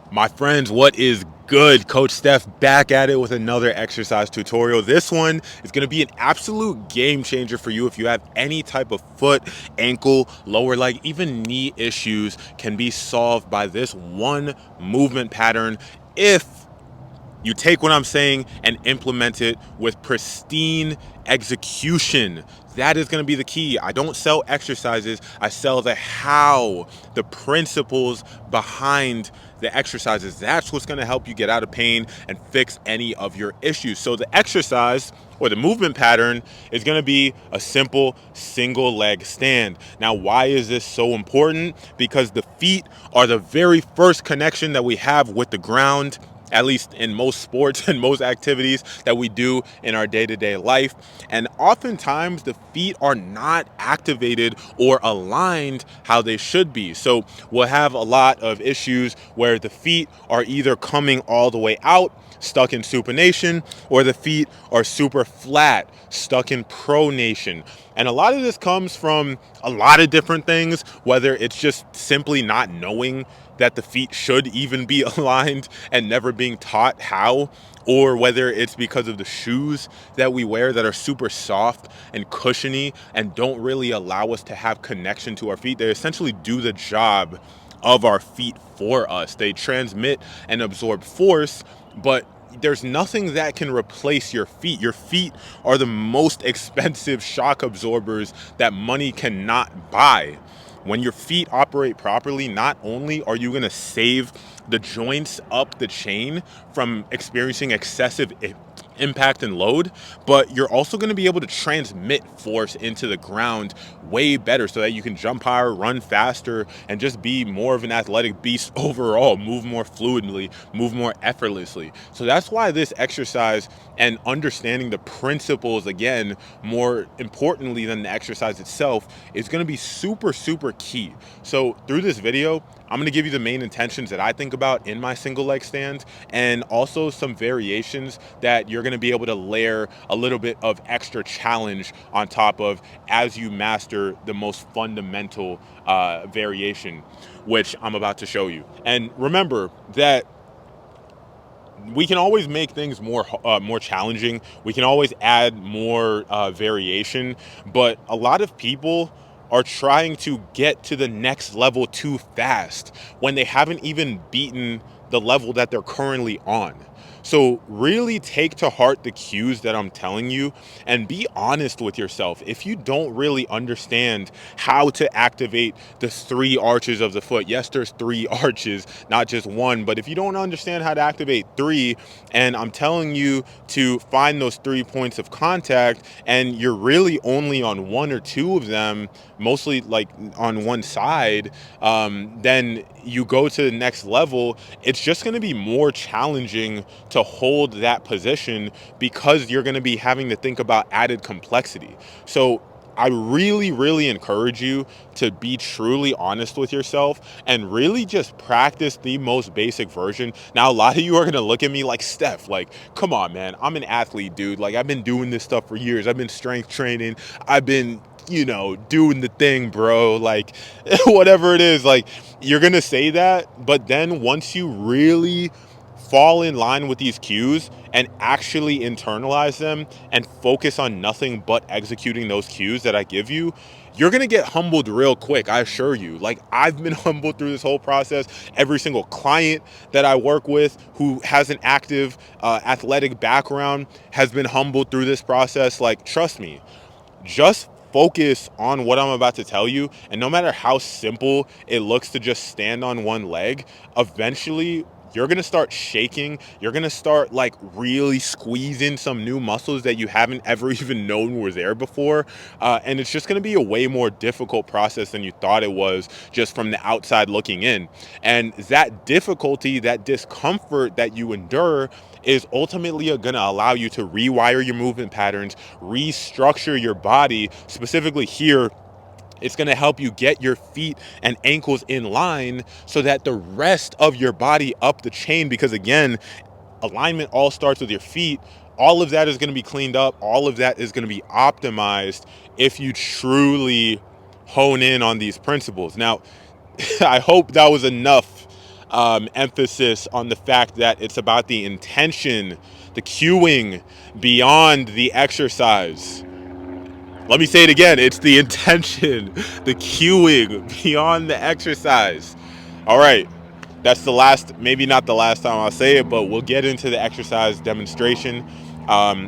My friends, what is good? Coach Steph back at it with another exercise tutorial. This one is going to be an absolute game changer for you if you have any type of foot, ankle, lower leg, even knee issues can be solved by this one movement pattern if you take what I'm saying and implement it with pristine execution. That is going to be the key. I don't sell exercises, I sell the how, the principles behind the exercises. That's what's going to help you get out of pain and fix any of your issues. So, the exercise or the movement pattern is going to be a simple single leg stand. Now, why is this so important? Because the feet are the very first connection that we have with the ground, at least in most sports and most activities that we do in our day-to-day life. And oftentimes the feet are not activated or aligned how they should be. So we'll have a lot of issues where the feet are either coming all the way out, stuck in supination, or the feet are super flat, stuck in pronation. And a lot of this comes from a lot of different things, whether it's just simply not knowing that the feet should even be aligned and never being taught how, or whether it's because of the shoes that we wear that are super soft and cushiony and don't really allow us to have connection to our feet. They essentially do the job of our feet for us. They transmit and absorb force, but there's nothing that can replace your feet. Your feet are the most expensive shock absorbers that money cannot buy. When your feet operate properly, not only are you going to save the joints up the chain from experiencing excessive impact and load, but you're also going to be able to transmit force into the ground way better so that you can jump higher, run faster, and just be more of an athletic beast overall, move more fluidly, move more effortlessly. So that's why this exercise and understanding the principles, again, more importantly than the exercise itself, is going to be super, super key. So through this video, I'm going to give you the main intentions that I think about in my single leg stand, and also some variations that you're going to be able to layer a little bit of extra challenge on top of as you master the most fundamental variation, which I'm about to show you. And remember that we can always make things more challenging. We can always add more variation, but a lot of people are trying to get to the next level too fast when they haven't even beaten the level that they're currently on. So really take to heart the cues that I'm telling you and be honest with yourself. If you don't really understand how to activate the three arches of the foot, yes, there's three arches, not just one, but if you don't understand how to activate three, and I'm telling you to find those 3 points of contact, and you're really only on one or two of them, mostly like on one side, then you go to the next level, it's just going to be more challenging to hold that position because you're going to be having to think about added complexity. So I really, really encourage you to be truly honest with yourself and really just practice the most basic version. Now, a lot of you are going to look at me like, Steph, like, come on, man, I'm an athlete, dude. Like, I've been doing this stuff for years. I've been strength training. I've been, doing the thing, bro. Like, whatever it is, like, you're going to say that. But then once you really fall in line with these cues and actually internalize them and focus on nothing but executing those cues that I give you, you're going to get humbled real quick, I assure you. Like, I've been humbled through this whole process. Every single client that I work with who has an active athletic background has been humbled through this process. Like, trust me, just focus on what I'm about to tell you, and no matter how simple it looks to just stand on one leg, eventually you're going to start shaking. You're going to start like really squeezing some new muscles that you haven't ever even known were there before. And it's just going to be a way more difficult process than you thought it was just from the outside looking in. And that difficulty, that discomfort that you endure is ultimately going to allow you to rewire your movement patterns, restructure your body, specifically here. It's going to help you get your feet and ankles in line so that the rest of your body up the chain, because again, alignment all starts with your feet. All of that is going to be cleaned up. All of that is going to be optimized if you truly hone in on these principles. Now, I hope that was enough emphasis on the fact that it's about the intention, the cueing beyond the exercise. Let me say it again. It's the intention, the cueing beyond the exercise. All right. That's the last, maybe not the last time I'll say it, but we'll get into the exercise demonstration.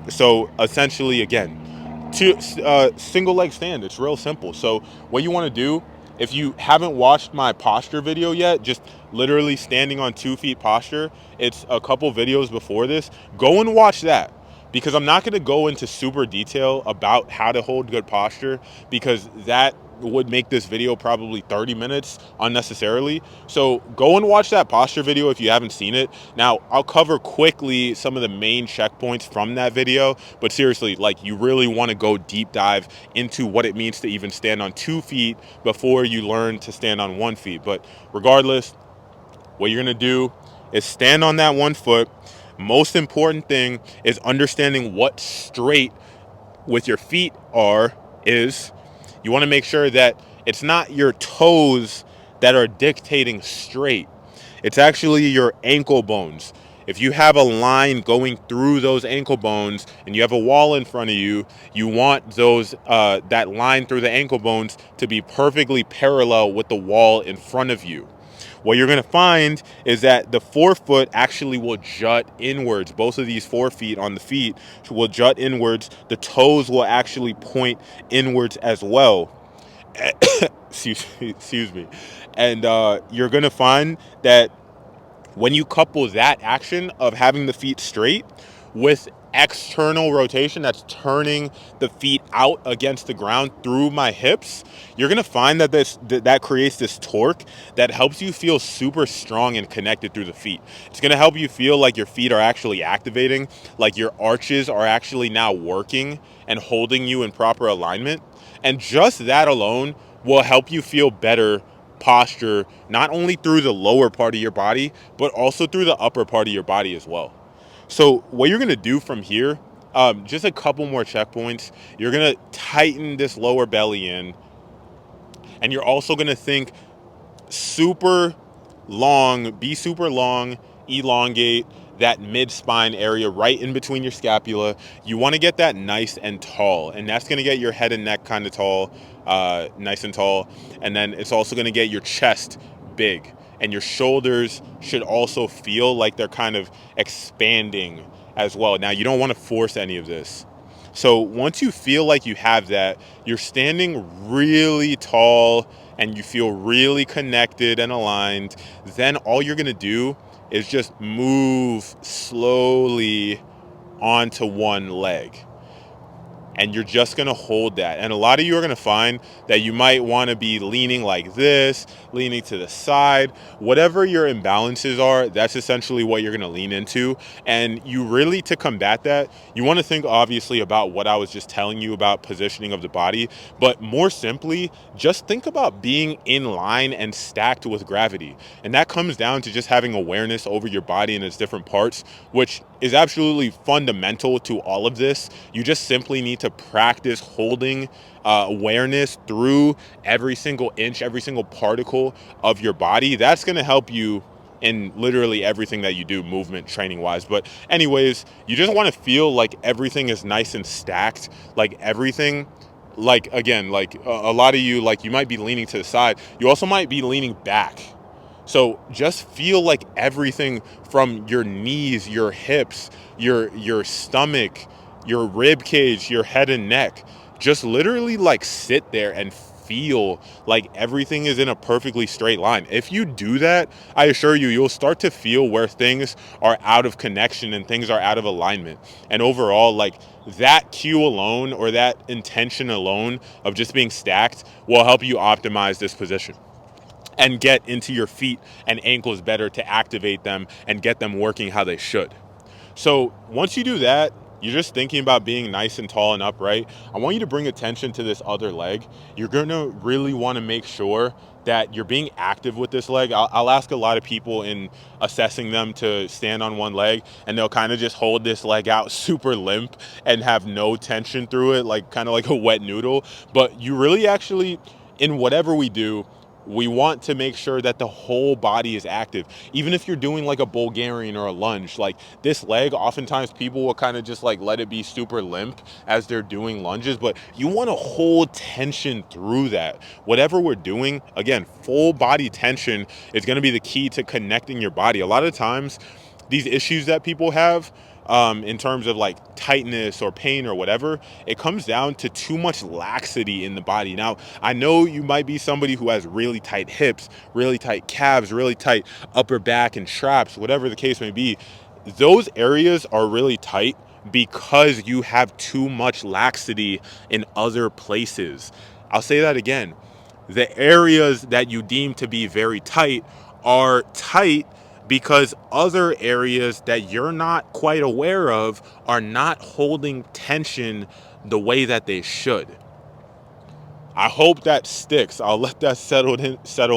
So essentially, again, single leg stand. It's real simple. So what you want to do, if you haven't watched my posture video yet, just literally standing on 2 feet posture, it's a couple videos before this. Go and watch that, because I'm not going to go into super detail about how to hold good posture, because that would make this video probably 30 minutes unnecessarily. So go and watch that posture video if you haven't seen it. Now, I'll cover quickly some of the main checkpoints from that video, but seriously, like, you really want to go deep dive into what it means to even stand on 2 feet before you learn to stand on 1 foot. But regardless, what you're going to do is stand on that 1 foot. Most important thing is understanding what straight with your feet is. You want to make sure that it's not your toes that are dictating straight. It's actually your ankle bones. If you have a line going through those ankle bones and you have a wall in front of you, you want that line through the ankle bones to be perfectly parallel with the wall in front of you. What you're going to find is that the 4 foot actually will jut inwards. Both of these 4 feet on the feet will jut inwards. The toes will actually point inwards as well. Excuse me. And you're going to find that when you couple that action of having the feet straight with external rotation, that's turning the feet out against the ground through my hips, you're going to find that that creates this torque that helps you feel super strong and connected through the feet. It's going to help you feel like your feet are actually activating, like your arches are actually now working and holding you in proper alignment. And just that alone will help you feel better posture, not only through the lower part of your body, but also through the upper part of your body as well. So what you're going to do from here, just a couple more checkpoints. You're going to tighten this lower belly in, and you're also going to think super long, be super long, elongate that mid-spine area right in between your scapula. You want to get that nice and tall, and that's going to get your head and neck kind of tall, nice and tall. And then it's also going to get your chest big, and your shoulders should also feel like they're kind of expanding as well. Now, you don't want to force any of this. So once you feel like you have that, you're standing really tall and you feel really connected and aligned, then all you're going to do is just move slowly onto one leg. And you're just going to hold that. And a lot of you are going to find that you might want to be leaning like this, leaning to the side. Whatever your imbalances are, that's essentially what you're going to lean into. And you really, to combat that, you want to think obviously about what I was just telling you about positioning of the body, but more simply, just think about being in line and stacked with gravity. And that comes down to just having awareness over your body and its different parts, which is absolutely fundamental to all of this. You just simply need to practice holding awareness through every single inch, every single particle of your body. That's going to help you in literally everything that you do, movement training wise. But anyways, you just want to feel like everything is nice and stacked, like everything. Like, again, like a lot of you, like, you might be leaning to the side. You also might be leaning back. So just feel like everything from your knees, your hips, your stomach, your rib cage, your head and neck, just literally like sit there and feel like everything is in a perfectly straight line. If you do that, I assure you, you'll start to feel where things are out of connection and things are out of alignment. And overall, like, that cue alone, or that intention alone of just being stacked, will help you optimize this position and get into your feet and ankles better to activate them and get them working how they should. So once you do that, you're just thinking about being nice and tall and upright. I want you to bring attention to this other leg. You're going to really want to make sure that you're being active with this leg. I'll ask a lot of people in assessing them to stand on one leg, and they'll kind of just hold this leg out super limp and have no tension through it, like kind of like a wet noodle. But you really actually, in whatever we do, We want to make sure that the whole body is active. Even if you're doing like a Bulgarian or a lunge, like this leg, oftentimes people will kind of just like let it be super limp as they're doing lunges, but you want to hold tension through that. Whatever we're doing, again, full body tension is going to be the key to connecting your body. A lot of times, these issues that people have, in terms of like tightness or pain or whatever, it comes down to too much laxity in the body. Now, I know you might be somebody who has really tight hips, really tight calves, really tight upper back and traps, whatever the case may be. Those areas are really tight because you have too much laxity in other places. I'll say that again. The areas that you deem to be very tight are tight because other areas that you're not quite aware of are not holding tension the way that they should. I hope that sticks. I'll let that settle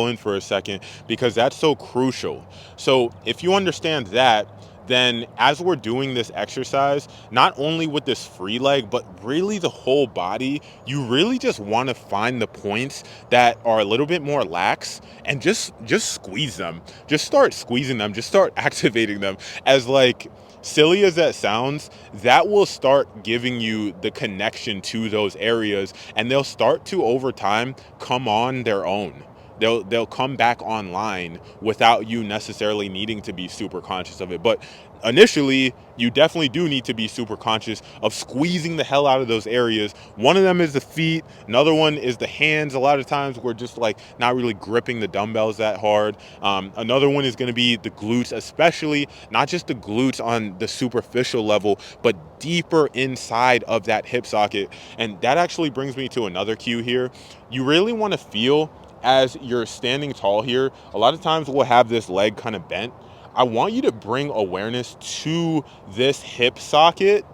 in for a second because that's so crucial. So if you understand that, then as we're doing this exercise, not only with this free leg, but really the whole body, you really just want to find the points that are a little bit more lax and just squeeze them. Just start squeezing them. Just start activating them. As like silly as that sounds, that will start giving you the connection to those areas, and they'll start to over time come on their own. They'll come back online without you necessarily needing to be super conscious of it. But initially, you definitely do need to be super conscious of squeezing the hell out of those areas. One of them is the feet. Another one is the hands. A lot of times we're just like not really gripping the dumbbells that hard. Another one is going to be the glutes, especially not just the glutes on the superficial level, but deeper inside of that hip socket. And that actually brings me to another cue here. You really want to feel as you're standing tall here. A lot of times we'll have this leg kind of bent. I want you to bring awareness to this hip socket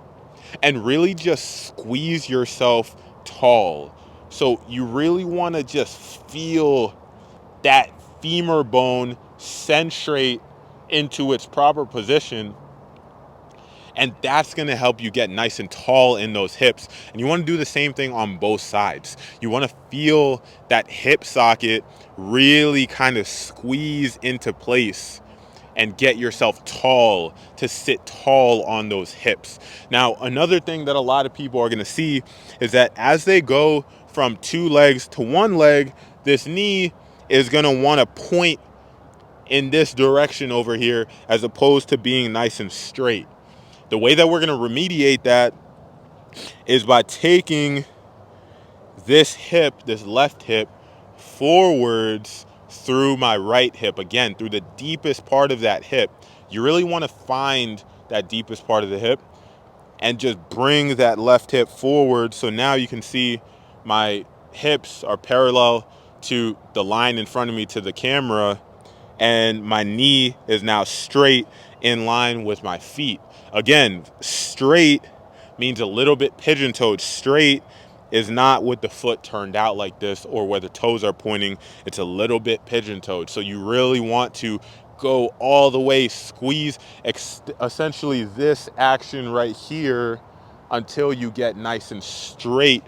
and really just squeeze yourself tall. So you really want to just feel that femur bone centrate into its proper position. And that's going to help you get nice and tall in those hips. And you want to do the same thing on both sides. You want to feel that hip socket really kind of squeeze into place and get yourself tall, to sit tall on those hips. Now, another thing that a lot of people are going to see is that as they go from two legs to one leg, this knee is going to want to point in this direction over here as opposed to being nice and straight. The way that we're going to remediate that is by taking this hip, this left hip, forwards through my right hip. Again, through the deepest part of that hip. You really want to find that deepest part of the hip and just bring that left hip forward. So now you can see my hips are parallel to the line in front of me to the camera, and my knee is now straight in line with my feet. Again, straight means a little bit pigeon-toed. Straight is not with the foot turned out like this or where the toes are pointing. It's a little bit pigeon-toed. So you really want to go all the way, squeeze essentially this action right here until you get nice and straight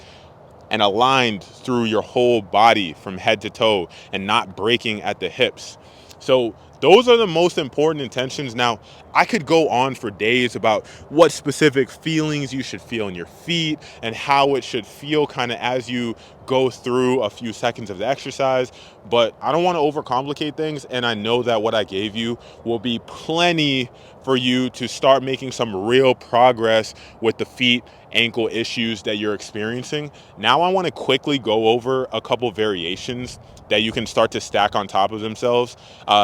and aligned through your whole body from head to toe and not breaking at the hips. So those are the most important intentions. Now, I could go on for days about what specific feelings you should feel in your feet and how it should feel kind of as you go through a few seconds of the exercise, but I don't want to overcomplicate things, and I know that what I gave you will be plenty for you to start making some real progress with the feet ankle issues that you're experiencing. Now I want to quickly go over a couple variations that you can start to stack on top of themselves,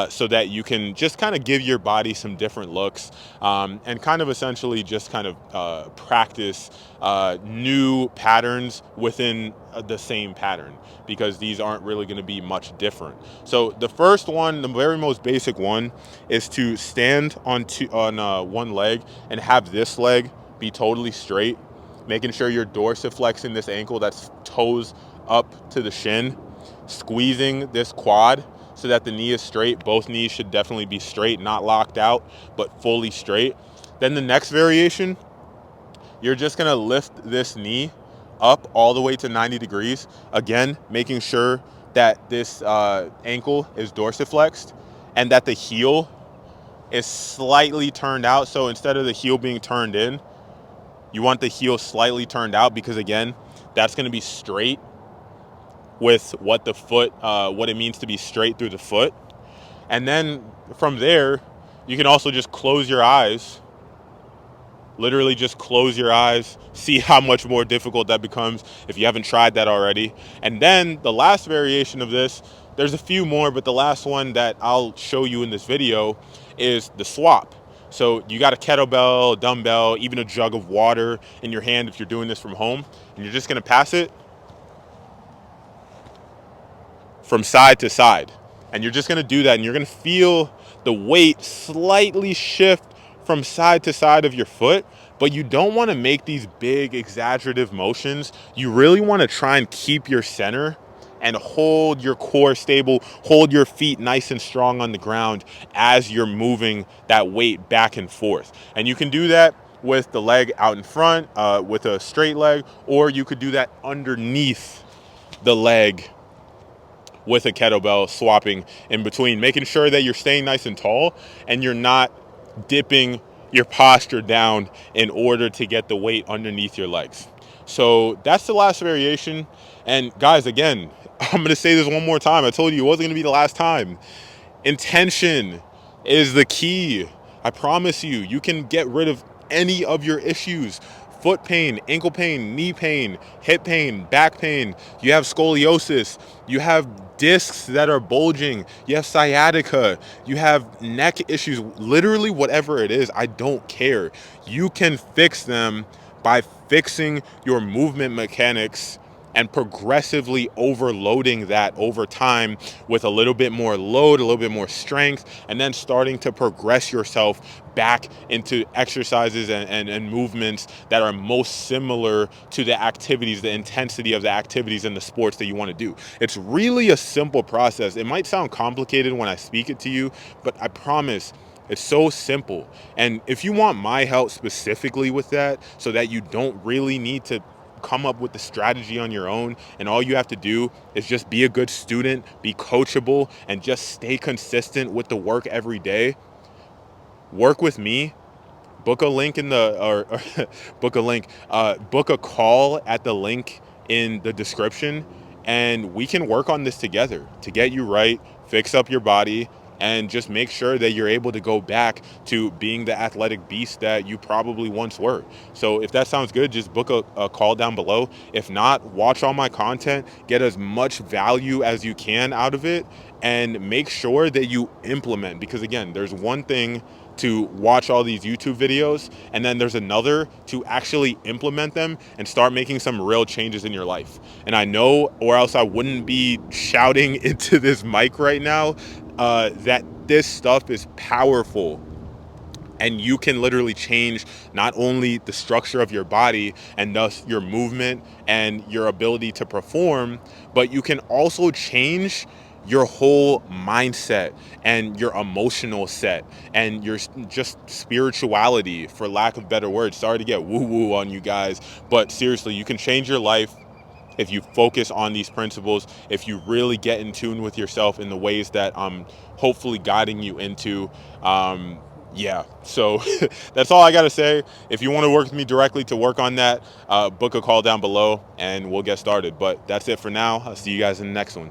so that you can just kind of give your body some different looks, and kind of essentially just kind of practice new patterns within the same pattern, because these aren't really going to be much different. So the first one, the very most basic one, is to stand on one leg and have this leg be totally straight, making sure you're dorsiflexing this ankle, that's toes up to the shin, squeezing this quad so that the knee is straight. Both knees should definitely be straight, not locked out, but fully straight. Then the next variation, you're just gonna lift this knee up all the way to 90 degrees. Again, making sure that this ankle is dorsiflexed and that the heel is slightly turned out. So instead of the heel being turned in, you want the heel slightly turned out, because again, that's going to be straight with what the foot, what it means to be straight through the foot. And then from there, you can also just close your eyes. Literally just close your eyes. See how much more difficult that becomes if you haven't tried that already. And then the last variation of this, there's a few more, but the last one that I'll show you in this video is the swap. So you got a kettlebell, dumbbell, even a jug of water in your hand if you're doing this from home, and you're just gonna pass it from side to side. And you're just gonna do that, and you're gonna feel the weight slightly shift from side to side of your foot, but you don't wanna make these big exaggerative motions. You really wanna try and keep your center and hold your core stable, hold your feet nice and strong on the ground as you're moving that weight back and forth. And you can do that with the leg out in front, with a straight leg, or you could do that underneath the leg with a kettlebell, swapping in between, making sure that you're staying nice and tall and you're not dipping your posture down in order to get the weight underneath your legs. So that's the last variation. And guys, again, I'm going to say this one more time. I told you it wasn't going to be the last time. Intention is the key. I promise you, you can get rid of any of your issues. Foot pain, ankle pain, knee pain, hip pain, back pain. You have scoliosis. You have discs that are bulging. You have sciatica. You have neck issues. Literally whatever it is, I don't care. You can fix them by fixing your movement mechanics and progressively overloading that over time with a little bit more load, a little bit more strength, and then starting to progress yourself back into exercises and movements that are most similar to the activities, the intensity of the activities and the sports that you want to do. It's really a simple process. It might sound complicated when I speak it to you, but I promise it's so simple. And if you want my help specifically with that, so that you don't really need to come up with the strategy on your own, and all you have to do is just be a good student, be coachable, and just stay consistent with the work every day, work with me. Book a link in the or book a call at the link in the description, and we can work on this together to get you right, fix up your body, and just make sure that you're able to go back to being the athletic beast that you probably once were. So if that sounds good, just book a call down below. If not, watch all my content, get as much value as you can out of it, and make sure that you implement. Because again, there's one thing to watch all these YouTube videos, and then there's another to actually implement them and start making some real changes in your life. And I know, or else I wouldn't be shouting into this mic right now, that this stuff is powerful. And you can literally change not only the structure of your body and thus your movement and your ability to perform, but you can also change your whole mindset and your emotional set and your just spirituality, for lack of better words. Sorry to get woo-woo on you guys, but seriously, you can change your life if you focus on these principles, if you really get in tune with yourself in the ways that I'm hopefully guiding you into. Yeah, so that's all I got to say. If you want to work with me directly to work on that, book a call down below and we'll get started. But that's it for now. I'll see you guys in the next one.